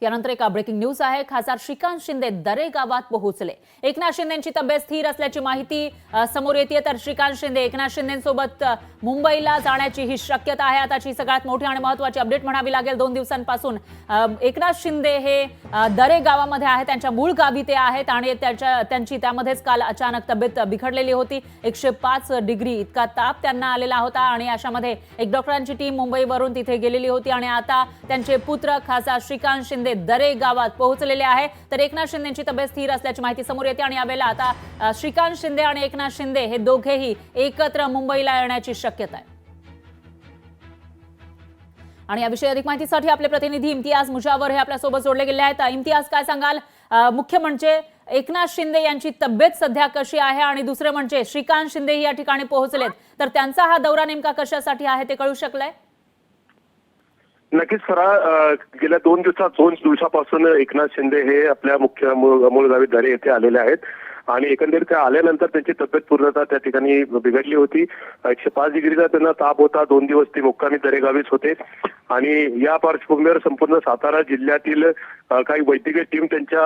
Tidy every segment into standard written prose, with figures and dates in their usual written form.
यानंतर एक breaking news आहे। खासदार श्रीकांत शिंदे दरे गावात पोहोचले। एकनाथ शिंदेंची तब्येत स्थिर असल्याची माहिती समोर येते। तर श्रीकांत शिंदे एकनाथ शिंदेंसोबत मुंबईला जाण्याची ही शक्यता आहे। आताची सगळ्यात मोठी आणि महत्त्वाची अपडेट म्हणावी लागेल। 2 दिवसांपासून एकनाथ शिंदे हे दरे गावामध्ये आहेत। त्यांच्या मूळ गावी ते आहेत आणि त्यांची त्यामध्येच काल अचानक तब्येत बिघडलेली होती। 105 डिग्री इतका ताप त्यांना आलेला होता आणि अशामध्ये एक डॉक्टरांची टीम मुंबईवरून तिथे गेलेली होती आणि आता त्यांचे पुत्र खासदार श्रीकांत शिंदे दरे गावात पोहोचलेले आहे। तर एकनाथ शिंदेंची तब्येत स्थिर असल्याची माहिती समोर येते आणि यावेळेला आता श्रीकांत शिंदे आणि एकनाथ शिंदे हे दोघेही एकत्र मुंबईला येण्याची शक्यता आहे। आणि याविषयी अधिक माहितीसाठी आपले प्रतिनिधी इम्तियाज मुजावर हे आपल्या सोबत जोडले गेले आहेत। इम्तियाज, काय सांगाल? मुख्य म्हणजे एकनाथ शिंदे यांची तब्येत सध्या कशी आहे आणि दुसरे म्हणजे श्रीकांत शिंदे या ठिकाणी पोहोचलेत, तर त्यांचा हा दौरा नेमका कशासाठी आहे ते कळू शकलंय? नक्कीच फराळ, गेल्या 2 दिवसापासून एकनाथ शिंदे हे आपल्या मुख्य मूळ गावी दरे येथे आलेले आहेत आणि एकंदरीत ते आल्यानंतर त्यांची तब्येत पूर्णतः त्या ठिकाणी बिघडली होती। 105 डिग्रीचा त्यांना ताप होता। 2 दिवस ते मुक्कामी दरे गावीच होते आणि या पार्श्वभूमीवर संपूर्ण सातारा जिल्ह्यातील काही वैद्यकीय टीम त्यांच्या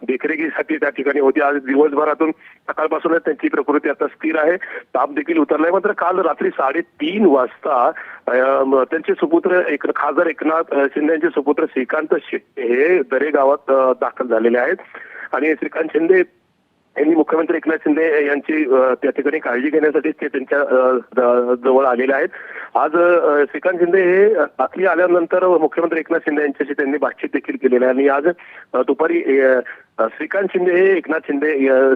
देखरेखीसाठी त्या ठिकाणी होती। आज दिवसभरातून सकाळपासूनच त्यांची प्रकृती आता स्थिर आहे। ताप देखील उतरलाय। मात्र काल रात्री 3:30 वाजता त्यांचे सुपुत्र खासदार एकनाथ शिंदे यांचे सुपुत्र श्रीकांत शिंदे हे दरे गावात दाखल झालेले आहेत आणि श्रीकांत शिंदे यांनी मुख्यमंत्री एकनाथ शिंदे यांची त्या ठिकाणी काळजी घेण्यासाठी ते त्यांच्या जवळ आलेले आहेत। आज श्रीकांत शिंदे हे रात्री आल्यानंतर मुख्यमंत्री एकनाथ शिंदे यांच्याशी त्यांनी बातचीत देखील केलेली आहे आणि आज दुपारी श्रीकांत शिंदे हे एकनाथ शिंदे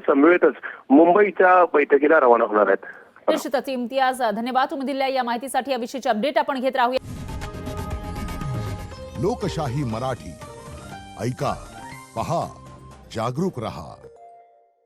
समवेतच मुंबईच्या बैठकीला रवाना होणार आहेत। निश्चितच इम्तियाज, धन्यवाद तुम्ही दिलेल्या या माहितीसाठी। याविषयीची अपडेट आपण घेत राहूया। लोकशाही मराठी ऐका, पहा, जागरूक रहा।